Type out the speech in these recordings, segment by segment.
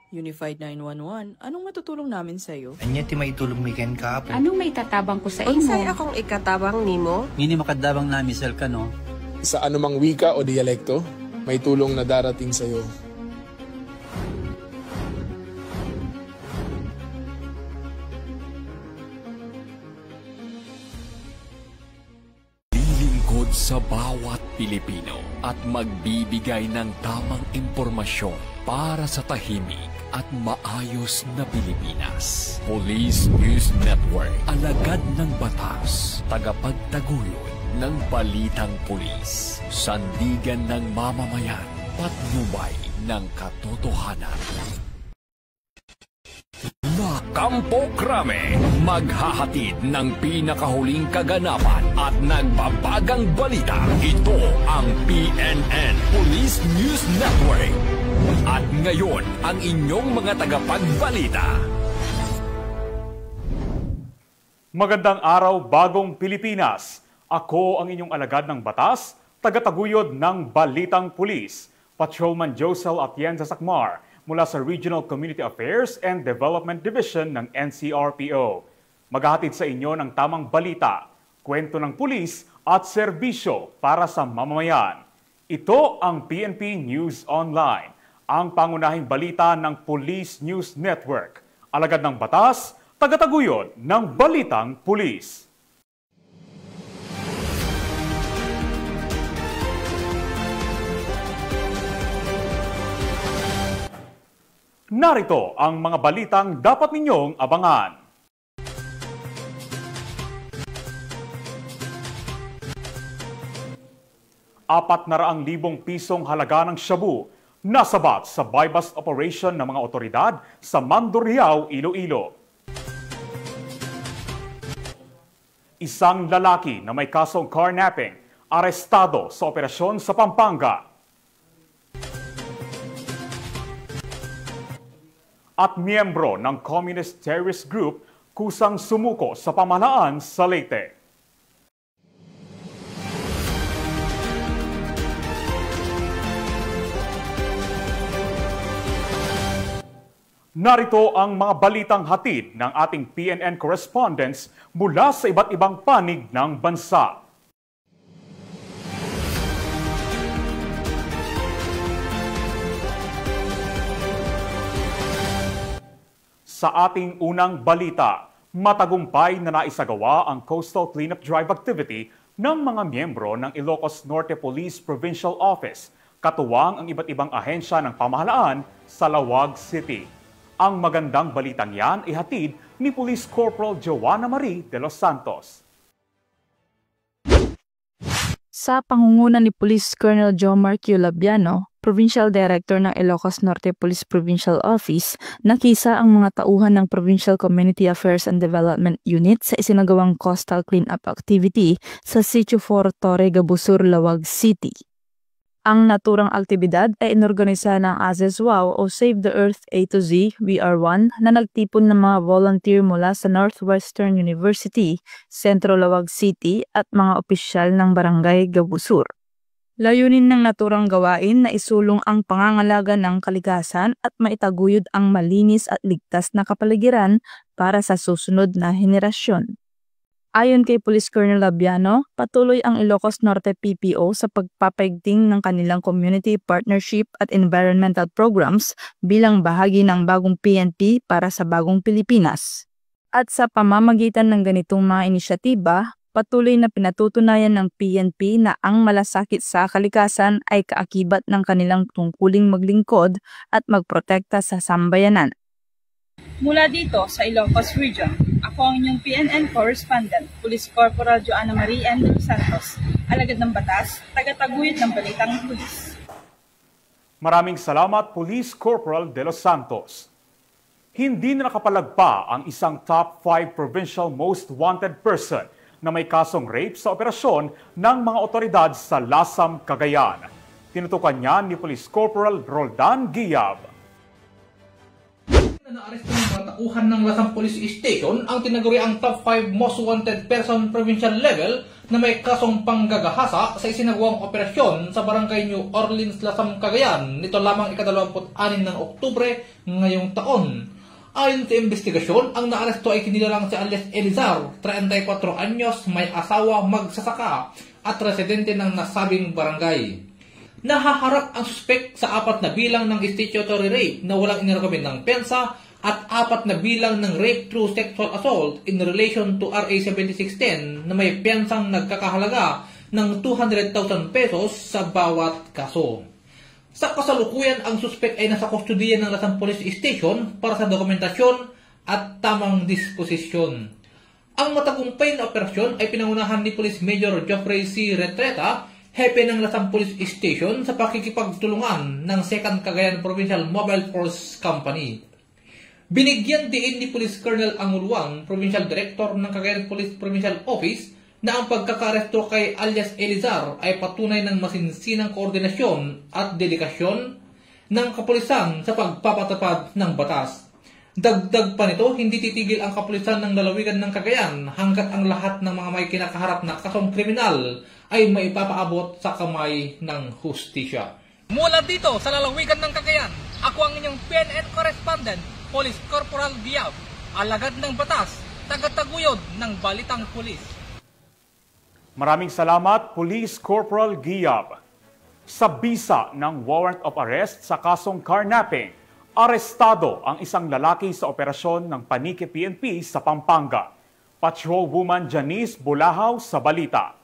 Unified 911, anong matutulong namin sa'yo? Anya ti maitulong mi ken kapo. Anong may tatabang ko sa imo? Unsay akong ikatabang nimo? Ngini makadabang na misal ka no? Sa anumang wika o dialekto, may tulong na darating sa iyo. Lilingkod sa bawat Pilipino at magbibigay ng tamang impormasyon para sa tahimik at maayos na Pilipinas. Police News Network, alagad ng batas, tagapagtaguyod ng balitang pulis, sandigan ng mamamayan, patnubay ng katotohanan. La Campo Crame, maghahatid ng pinakahuling kaganapan at nagbabagang balita. Ito ang PNN Police News Network. At ngayon, ang inyong mga tagapagbalita. Magandang araw, bagong Pilipinas. Ako ang inyong alagad ng batas, tagataguyod ng Balitang Pulis, Patrolman Josel Atienza Sacmar, mula sa Regional Community Affairs and Development Division ng NCRPO. Maghahatid sa inyo ng tamang balita, kwento ng pulis at serbisyo para sa mamamayan. Ito ang PNP News Online, ang pangunahing balita ng Police News Network. Alagad ng batas, tagataguyod ng Balitang Pulis. Narito ang mga balitang dapat ninyong abangan. ₱400,000 halaga ng shabu nasabat sa buy-bust operation ng mga otoridad sa Mandurriao, Iloilo. Isang lalaki na may kasong carnapping arestado sa operasyon sa Pampanga. At miyembro ng Communist Terrorist Group kusang sumuko sa pamahalaan sa Leyte. Narito ang mga balitang hatid ng ating PNN correspondents mula sa iba't ibang panig ng bansa. Sa ating unang balita, matagumpay na naisagawa ang coastal cleanup drive activity ng mga miyembro ng Ilocos Norte Police Provincial Office, katuwang ang iba't ibang ahensya ng pamahalaan sa Lawag City. Ang magandang balitang yan ay hatid ni Police Corporal Joanna Marie de los Santos. Sa pangunguna ni Police Colonel Jomar Q. Labiano, Provincial Director ng Ilocos Norte Police Provincial Office, nakisa ang mga tauhan ng Provincial Community Affairs and Development Unit sa isinagawang coastal cleanup activity sa Sitio 4 Torre Gabusur, Lawag City. Ang naturang aktibidad ay inorganisa ng ASESWAO o Save the Earth A to Z VR1 na nagtipon ng mga volunteer mula sa Northwestern University, Centro Lawag City at mga opisyal ng Barangay Gabusur. Layunin ng naturang gawain na isulong ang pangangalaga ng kalikasan at maitaguyod ang malinis at ligtas na kapaligiran para sa susunod na henerasyon. Ayon kay Police Colonel Labiano, patuloy ang Ilocos Norte PPO sa pagpapaigting ng kanilang community partnership at environmental programs bilang bahagi ng bagong PNP para sa bagong Pilipinas. At sa pamamagitan ng ganitong mga inisyatiba, patuloy na pinatutunayan ng PNP na ang malasakit sa kalikasan ay kaakibat ng kanilang tungkuling maglingkod at magprotekta sa sambayanan. Mula dito sa Ilocos Region, ako ang inyong PNN correspondent, Police Corporal Joanna Marie M. de los Santos, alagad ng batas, tagataguyod ng Balitang Pulis. Maraming salamat, Police Corporal de los Santos. Hindi na nakapalagpa ang isang top 5 provincial most wanted person na may kasong rape sa operasyon ng mga otoridad sa Lasam, Cagayan. Tinutukan niya ni Police Corporal Roldan Guiab. Na-aresto ng mga tauhan ng Lasam Police Station ang tinaguri ang top 5 most wanted person provincial level na may kasong panggagahasa sa isinagawang operasyon sa Barangay New Orleans, Lasam, Cagayan nito lamang ika-26 ng Oktubre ngayong taon. Ayon sa investigasyon, ang naaresto ay kinilalang si alias Elizar, 34 anyos, may asawa, magsasaka at residente ng nasabing barangay. Nahaharap ang suspek sa 4 na bilang ng statutory rape na walang inirekomend ng pensa at 4 na bilang ng rape through sexual assault in relation to RA 7610 na may pensang nagkakahalaga ng 200,000 pesos sa bawat kaso. Sa kasalukuyan, ang suspek ay nasa kustudiya ng Lasam Police Station para sa dokumentasyon at tamang disposisyon. Ang matagumpay na operasyon ay pinangunahan ni Police Major Geoffrey C. Retreta, hepe ng Lasam Police Station sa pakikipagtulungan ng 2nd Cagayan Provincial Mobile Force Company. Binigyan diin ni Police Colonel Anguluan, Provincial Director ng Cagayan Police Provincial Office, na ang pagkakaresto kay alias Elizar ay patunay ng masinsinang koordinasyon at dedikasyon ng kapulisan sa pagpapatupad ng batas. Dagdag pa nito, hindi titigil ang kapulisan ng lalawigan ng Cagayan hanggat ang lahat ng mga may kinakaharap na kasong kriminal ay maipapaabot sa kamay ng hustisya. Mula dito sa lalawigan ng Cagayan, ako ang inyong PNN correspondent, Police Corporal Giab, alagad ng batas, tagataguyod ng Balitang Pulis. Maraming salamat, Police Corporal Giab. Sa bisa ng warrant of arrest sa kasong carnapping, arestado ang isang lalaki sa operasyon ng Paniki PNP sa Pampanga. Patrolwoman Janice Bulahaw sa balita.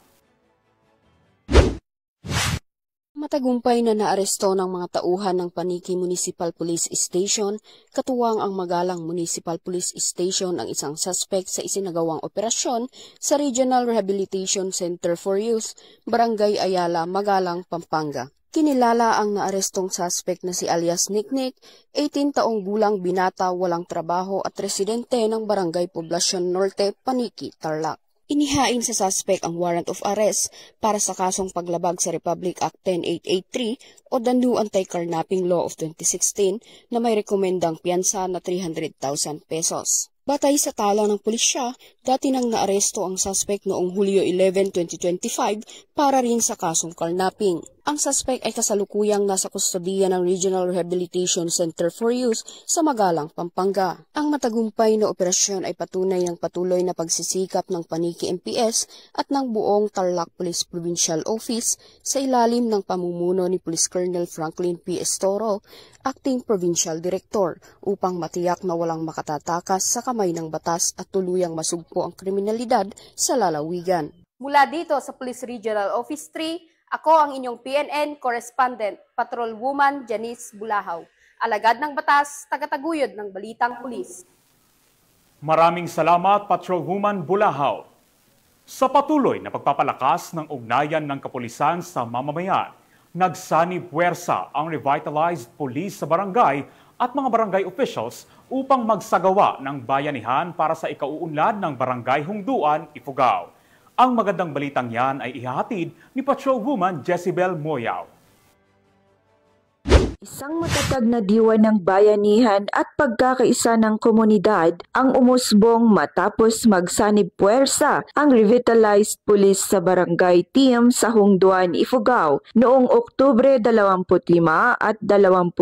Matagumpay na naaresto ng mga tauhan ng Paniki Municipal Police Station, katuwang ang Magalang Municipal Police Station ang isang suspect sa isinagawang operasyon sa Regional Rehabilitation Center for Youth, Barangay Ayala, Magalang, Pampanga. Kinilala ang naarestong suspect na si alias Niknik, 18 taong gulang binata, walang trabaho at residente ng Barangay Poblacion Norte, Paniki, Tarlac. Inihain sa suspect ang warrant of arrest para sa kasong paglabag sa Republic Act 10883 o the New Anti-Carnapping Law of 2016 na may rekomendang piyansa na 300,000 pesos. Batay sa tala ng pulisya, dati nang naaresto ang suspect noong Hulyo 11, 2025 para rin sa kasong carnapping. Ang suspect ay kasalukuyang nasa kustodiya ng Regional Rehabilitation Center for Youth sa Magalang, Pampanga. Ang matagumpay na operasyon ay patunay ng patuloy na pagsisikap ng Paniki MPS at ng buong Tarlac Police Provincial Office sa ilalim ng pamumuno ni Police Colonel Franklin P. Estoro, Acting Provincial Director, upang matiyak na walang makatatakas sa kamay ng batas at tuluyang masugpo ang kriminalidad sa lalawigan. Mula dito sa Police Regional Office 3, ako ang inyong PNN Correspondent, Patrolwoman Janice Bulahaw, alagad ng batas, tagataguyod ng Balitang Pulis. Maraming salamat, Patrolwoman Bulahaw. Sa patuloy na pagpapalakas ng ugnayan ng kapulisan sa mamamayan, nagsanib puwersa ang revitalized police sa barangay at mga barangay officials upang magsagawa ng bayanihan para sa ikauunlad ng Barangay Hungduan, Ifugao. Ang magandang balitang yan ay ihahatid ni Patrolwoman Jezebel Moyaw. Isang matatag na diwa ng bayanihan at pagkakaisa ng komunidad ang umusbong matapos magsanib puwersa ang revitalized police sa barangay team sa Hungduan, Ifugao noong Oktubre 25 at 28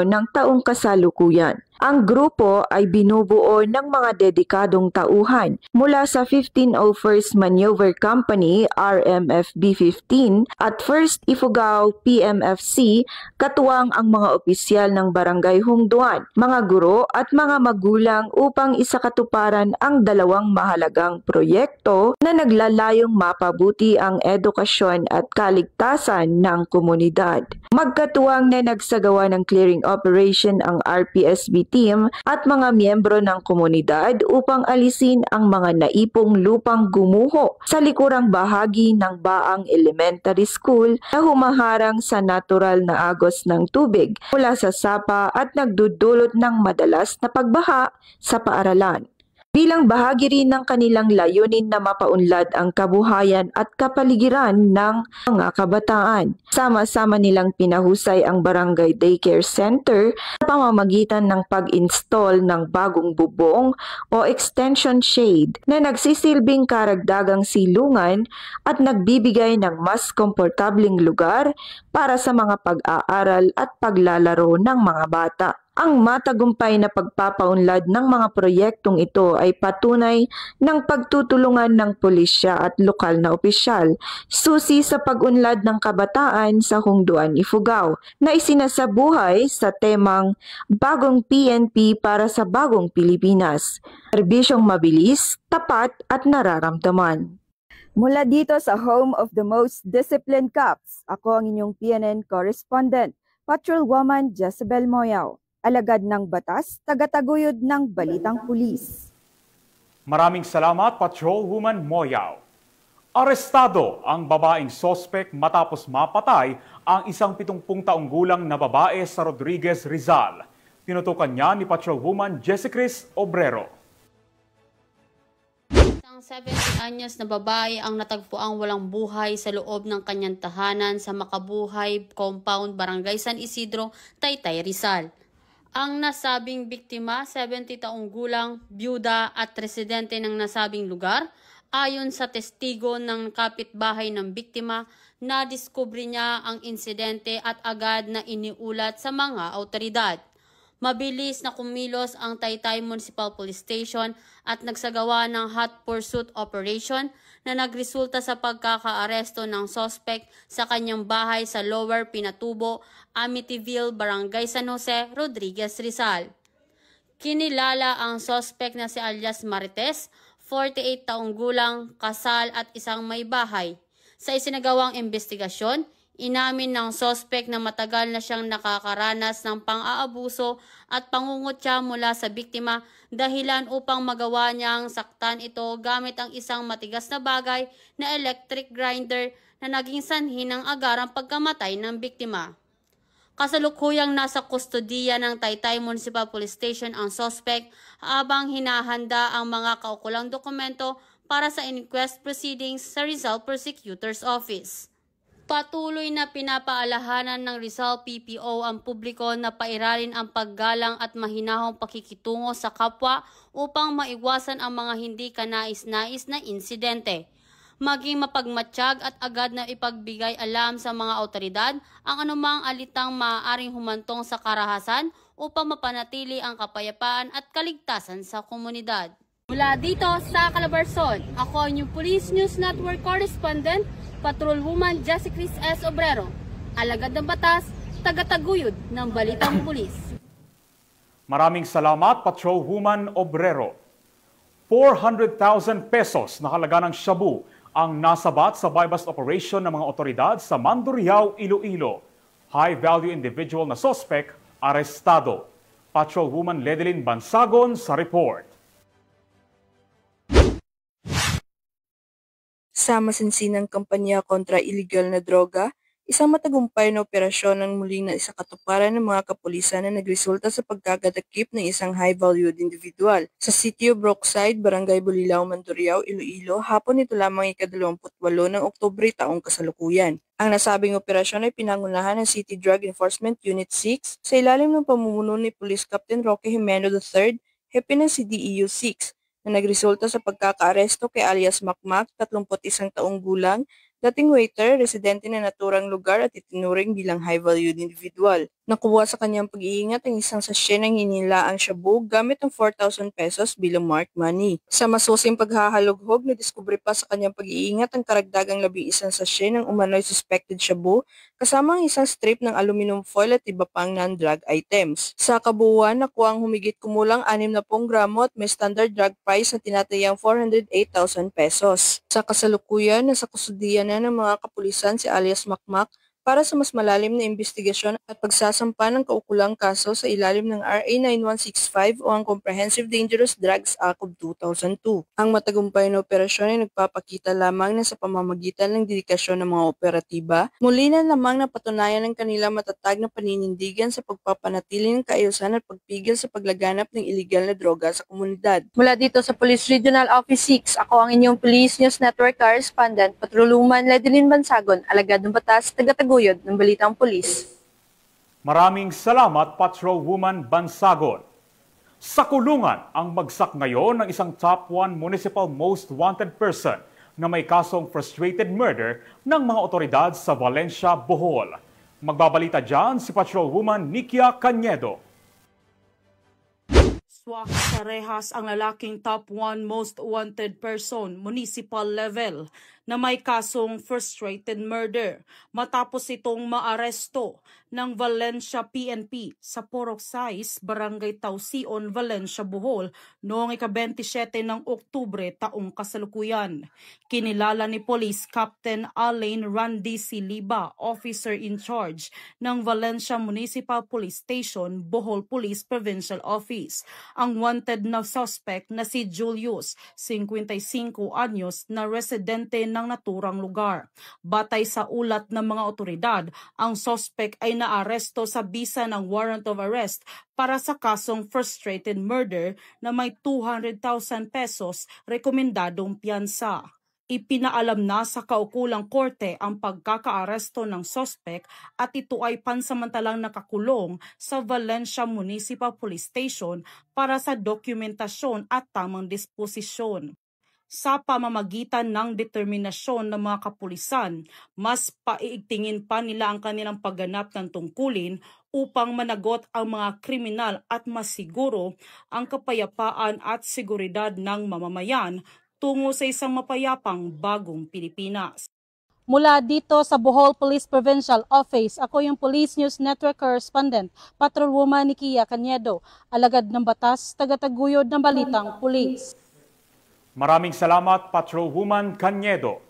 ng taong kasalukuyan. Ang grupo ay binubuo ng mga dedikadong tauhan mula sa 1501st Maneuver Company RMFB 15 at 1st Ifugao PMFC, katuwang ang mga opisyal ng Barangay Hungduan, mga guro at mga magulang upang isakatuparan ang dalawang mahalagang proyekto na naglalayong mapabuti ang edukasyon at kaligtasan ng komunidad. Magkatuwang na nagsagawa ng clearing operation ang RPSB team at mga miyembro ng komunidad upang alisin ang mga naipong lupang gumuho sa likurang bahagi ng Baang Elementary School na humaharang sa natural na agos ng tubig mula sa sapa at nagdudulot ng madalas na pagbaha sa paaralan. bilang bahagi rin ng kanilang layunin na mapaunlad ang kabuhayan at kapaligiran ng mga kabataan. Sama-sama nilang pinahusay ang Barangay Daycare Center sa pamamagitan ng pag-install ng bagong bubong o extension shade na nagsisilbing karagdagang silungan at nagbibigay ng mas komportabling lugar para sa mga pag-aaral at paglalaro ng mga bata. Ang matagumpay na pagpapaunlad ng mga proyektong ito ay patunay ng pagtutulungan ng pulisya at lokal na opisyal, susi sa pag-unlad ng kabataan sa Hungduan, Ifugao, na isinasabuhay sa temang Bagong PNP para sa Bagong Pilipinas. Serbisyong mabilis, tapat at nararamdaman. Mula dito sa home of the most disciplined cops, ako ang inyong PNN correspondent, Patrolwoman Jezebel Moyao. Alagad ng batas, tagataguyod ng balitang pulis. Maraming salamat, Patrolwoman Moyao. Arestado ang babaeng sospek matapos mapatay ang isang 70 taong gulang na babae sa Rodriguez, Rizal. Tinutukan niya ni Patrolwoman Jessicris Obrero. Isang 70 anyos na babae ang natagpuang walang buhay sa loob ng kanyang tahanan sa Makabuhay Compound, Barangay San Isidro, Taytay, Rizal. Ang nasabing biktima, 70 taong gulang, byuda at residente ng nasabing lugar, ayon sa testigo ng kapitbahay ng biktima, nadiskubre niya ang insidente at agad na iniulat sa mga awtoridad. Mabilis na kumilos ang Taytay Municipal Police Station at nagsagawa ng hot pursuit operation na nagresulta sa pagkakaaresto ng suspect sa kanyang bahay sa Lower Pinatubo, Amityville, Barangay San Jose, Rodriguez, Rizal. Kinilala ang suspect na si alias Marites, 48 taong gulang, kasal at isang may bahay. Sa isinagawang investigasyon, inamin ng suspect na matagal na siyang nakakaranas ng pang-aabuso at pangungutya mula sa biktima, dahilan upang magawa niyang saktan ito gamit ang isang matigas na bagay na electric grinder na naging sanhi ng agarang pagkamatay ng biktima. Kasalukuyang nasa kustodiya ng Taytay Municipal Police Station ang suspect habang hinahanda ang mga kaukulang dokumento para sa inquest proceedings sa Rizal Prosecutor's Office. Patuloy na pinapaalahanan ng Rizal PPO ang publiko na pairalin ang paggalang at mahinahong pakikitungo sa kapwa upang maiwasan ang mga hindi kanais-nais na insidente. Maging mapagmatsyag at agad na ipagbigay alam sa mga awtoridad ang anumang alitang maaaring humantong sa karahasan upang mapanatili ang kapayapaan at kaligtasan sa komunidad. Mula dito sa Calabarzon, ako ang inyong Police News Network Correspondent, Patrolwoman Jessicris S. Obrero, alagad ng batas, tagataguyod ng balitang pulis. Maraming salamat, Patrolwoman Obrero. 400,000 pesos na halaga ng shabu ang nasabat sa buy-bust operation ng mga otoridad sa Mandurriao, Iloilo. High-value individual na suspect, arestado. Patrolwoman Ledelyn Bansagon sa report. Sa masinsinang kampanya kontra illegal na droga, isang matagumpay na operasyon ang muling na isakatuparan ng mga kapulisan na nagresulta sa pagkakatakip ng isang high-valued individual. Sa City of Brookside, Barangay Bulilao, Mandurriao, Iloilo, hapon ito lamang ika-28 ng Oktubre taong kasalukuyan. Ang nasabing operasyon ay pinangunahan ng City Drug Enforcement Unit 6 sa ilalim ng pamumuno ni Police Captain Roque Jimeno III, hepe ng CDEU 6, na nagresulta sa pagkakaaresto kay alias Makmak, 31 taong gulang, dating waiter, residente na naturang lugar at itinuring bilang high-valued individual. Nakuha sa kanyang pag-iingat ang isang sachet ng hinilaang shabu gamit ang 4,000 pesos bilang marked money. Sa masusing paghahalughog, nadiskubre pa sa kanyang pag-iingat ang karagdagang 11 sachet ng umano'y suspected shabu kasama ang isang strip ng aluminum foil at iba pang non-drug items. Sa kabuuan, nakuha ang humigit kumulang 60 gramo at may standard drug price na tinatayang 408,000 pesos. Sa kasalukuyan, nasa kustudiya na ng mga kapulisan si alias Makmak, para sa mas malalim na investigasyon at pagsasampa ng kaukulang kaso sa ilalim ng RA 9165 o ang Comprehensive Dangerous Drugs Act of 2002. Ang matagumpay na operasyon ay nagpapakita lamang na sa pamamagitan ng dedikasyon ng mga operatiba, muli na lamang napatunayan ng kanilang matatag na paninindigan sa pagpapanatili ng kaayusan at pagpigil sa paglaganap ng iligal na droga sa komunidad. Mula dito sa Police Regional Office 6, ako ang inyong Police News Network Correspondent, Patrolwoman Ledilyn Bansagon, alagad ng batas, tagataguyod ng Balitang Pulis. Maraming salamat, Patrolwoman Bansagon. Sa kulungan ang bagsak ngayon ng isang top 1 municipal most wanted person na may kasong frustrated murder ng mga otoridad sa Valencia, Bohol. Magbabalita dyan si Patrolwoman Nikia Cañedo. Swak sa rehas ang lalaking top 1 most wanted person, municipal level, na may kasong frustrated murder matapos itong maaresto ng Valencia PNP sa Porok Sais, Barangay Tausion, Valencia, Bohol noong ika-27 ng Oktubre taong kasalukuyan. Kinilala ni Police Captain Alain Randy Siliba, officer in charge ng Valencia Municipal Police Station, Bohol Police Provincial Office, ang wanted na suspect na si Julius, 55 anyos, na residente ng naturang lugar. Batay sa ulat ng mga otoridad, ang suspect ay naaresto sa bisa ng warrant of arrest para sa kasong frustrated murder na may 200,000 pesos rekomendadong piyansa. Ipinaalam na sa kaukulang korte ang pagkakaaresto ng suspect at ito ay pansamantalang nakakulong sa Valencia Municipal Police Station para sa dokumentasyon at tamang disposisyon. Sa pamamagitan ng determinasyon ng mga kapulisan, mas paiigtingin pa nila ang kanilang pagganap ng tungkulin upang managot ang mga kriminal at masiguro ang kapayapaan at seguridad ng mamamayan tungo sa isang mapayapang bagong Pilipinas. Mula dito sa Bohol Police Provincial Office, ako yung Police News Network Correspondent, Patrolwoman Nikia Cañedo, alagad ng batas, tagataguyod ng Balitang Pulis. Maraming salamat, Patrolwoman Cañedo.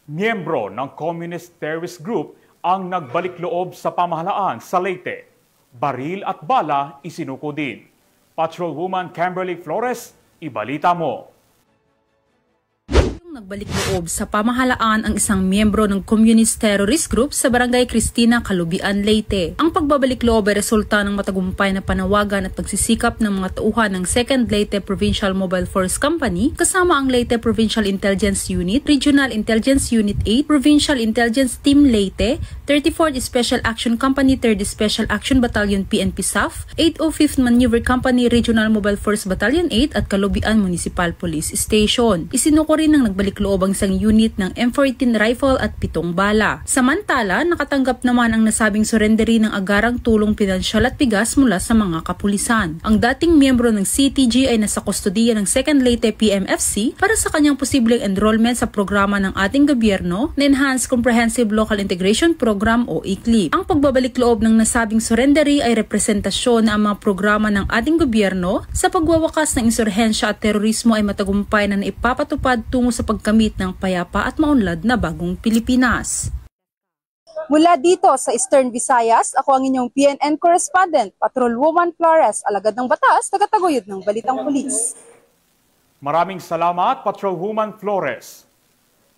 Miyembro ng Communist Terrorist Group ang nagbalik loob sa pamahalaan sa Leyte. Baril at bala isinuko din. Patrolwoman Kimberly Flores, ibalita mo. Nagbalik loob sa pamahalaan ang isang miyembro ng Communist Terrorist Group sa Barangay Cristina, Calubian, Leyte. Ang pagbabalik loob ay resulta ng matagumpay na panawagan at pagsisikap ng mga tauhan ng 2nd Leyte Provincial Mobile Force Company kasama ang Leyte Provincial Intelligence Unit, Regional Intelligence Unit 8, Provincial Intelligence Team Leyte, 34th Special Action Company, 3rd Special Action Battalion PNP SAF, 805th Maneuver Company, Regional Mobile Force Battalion 8 at Calubian Municipal Police Station. Isinuko rin ng balik loob ang isang unit ng M14 rifle at 7 bala. Samantala, nakatanggap naman ang nasabing surrendery ng agarang tulong pinansyal at bigas mula sa mga kapulisan. Ang dating miyembro ng CTG ay nasa kustodiya ng 2nd Leyte PMFC para sa kanyang posibleng enrollment sa programa ng ating gobyerno na Enhanced Comprehensive Local Integration Program o ECLIP. Ang pagbabalik loob ng nasabing surrendery ay representasyon na ang mga programa ng ating gobyerno sa pagwawakas ng insurhensya at terorismo ay matagumpay na naipapatupad tungo sa pagkamit ng payapa at maunlad na bagong Pilipinas. Mula dito sa Eastern Visayas, ako ang inyong PNN Correspondent, Patrolwoman Flores, alagad ng batas, tagataguyod ng Balitang Pulis. Maraming salamat, Patrolwoman Flores.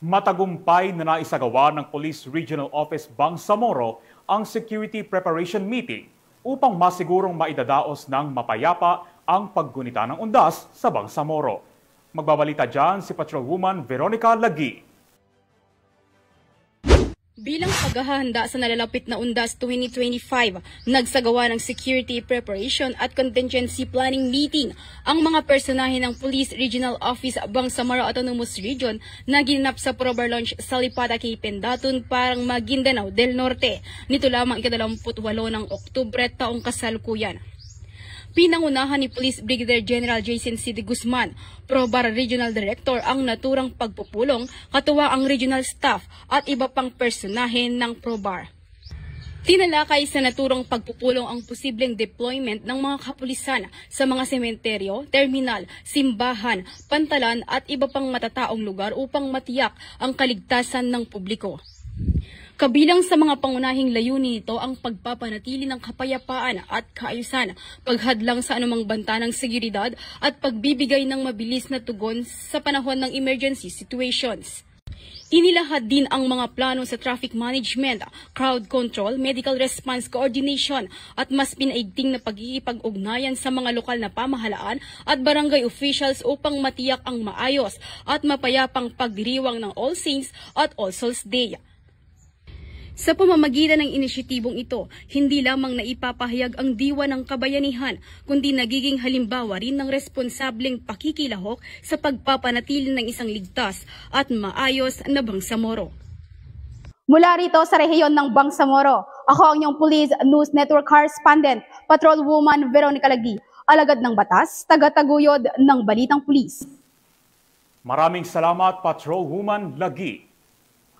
Matagumpay na naisagawa ng Police Regional Office Bangsamoro ang Security Preparation Meeting upang masigurong maidadaos ng mapayapa ang paggunita ng undas sa Bangsamoro. Magbabalita dyan si Patrolwoman Veronica Lagi. Bilang paghahanda sa nalalapit na Undas 2025, nagsagawa ng Security Preparation at Contingency Planning Meeting ang mga personahe ng Police Regional Office Bangsamoro Autonomous Region na ginanap sa Probar Launch sa Lipata kay Pendatun, parang Maguindanao del Norte. Nito lamang ika-28 ng Oktubre taong kasalukuyan. Pinangunahan ni Police Brigadier General Jason C. de Guzman, Probar Regional Director, ang naturang pagpupulong, katuwa ang regional staff at iba pang personahe ng Probar. Tinalakay sa naturang pagpupulong ang posibleng deployment ng mga kapulisan sa mga sementeryo, terminal, simbahan, pantalan at iba pang matataong lugar upang matiyak ang kaligtasan ng publiko. Kabilang sa mga pangunahing layunin nito ang pagpapanatili ng kapayapaan at kaayusan, paghadlang sa anumang banta ng seguridad at pagbibigay ng mabilis na tugon sa panahon ng emergency situations. Inilahad din ang mga plano sa traffic management, crowd control, medical response coordination at mas pinaigting na pag-iipag-ugnayan sa mga lokal na pamahalaan at barangay officials upang matiyak ang maayos at mapayapang pagdiriwang ng All Saints at All Souls Day. Sa pamamagitan ng inisyatibong ito, hindi lamang naipapahayag ang diwa ng kabayanihan, kundi nagiging halimbawa rin ng responsableng pakikilahok sa pagpapanatili ng isang ligtas at maayos na Bangsamoro. Mula rito sa rehiyon ng Bangsamoro, ako ang inyong Police News Network Correspondent, Patrolwoman Veronica Lagi, alagad ng batas, tagataguyod ng Balitang Pulis. Maraming salamat, Patrolwoman Lagi.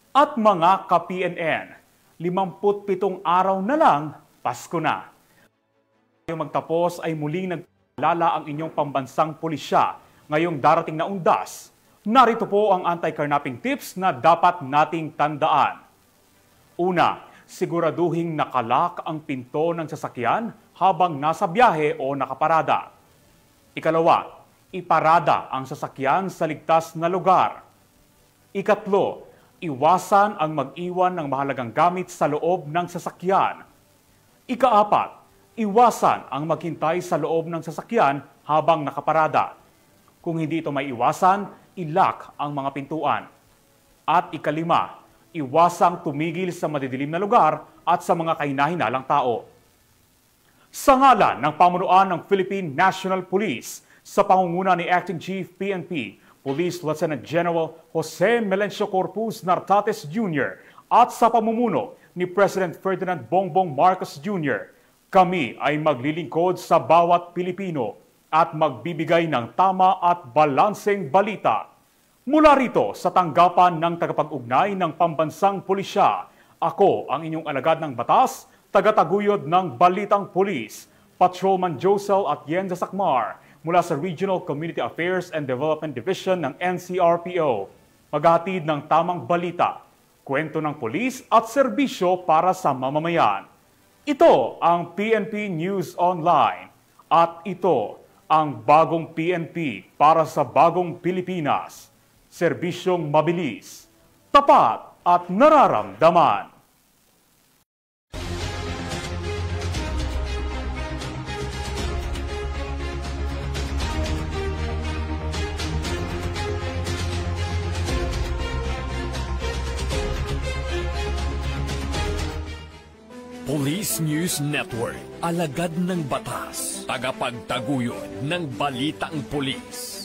At mga ka-PNN, 57 araw na lang, Pasko na. Magtapos ay muling nagpaalala ang inyong pambansang pulisya ngayong darating na undas. Narito po ang anti-carnapping tips na dapat nating tandaan. Una, siguraduhing nakalak ang pinto ng sasakyan habang nasa biyahe o nakaparada. Ikalawa, iparada ang sasakyan sa ligtas na lugar. Ikatlo, iwasan ang mag-iwan ng mahalagang gamit sa loob ng sasakyan. Ikaapat, iwasan ang maghintay sa loob ng sasakyan habang nakaparada. Kung hindi ito may iwasan, ilock ang mga pintuan. At ikalima, iwasang tumigil sa madidilim na lugar at sa mga kahina-hinalang tao. Sa ngalan ng pamunuan ng Philippine National Police, sa pangunguna ni Acting Chief PNP, Police Lieutenant General Jose Melencio Corpus Nartates Jr. at sa pamumuno ni President Ferdinand Bongbong Marcos Jr., kami ay maglilingkod sa bawat Pilipino at magbibigay ng tama at balanseng balita. Mula rito sa tanggapan ng tagapag-ugnay ng Pambansang Pulisya, ako ang inyong alagad ng batas, tagataguyod ng Balitang Pulis, Patrolman Josel Atienza Sacmar, mula sa Regional Community Affairs and Development Division ng NCRPO. Maghahatid ng tamang balita, kwento ng pulis at serbisyo para sa mamamayan. Ito ang PNP News Online at ito ang bagong PNP para sa bagong Pilipinas. Serbisyong mabilis, tapat at nararamdaman. Police News Network, alagad ng batas, tagapagtaguyod ng balitang pulis.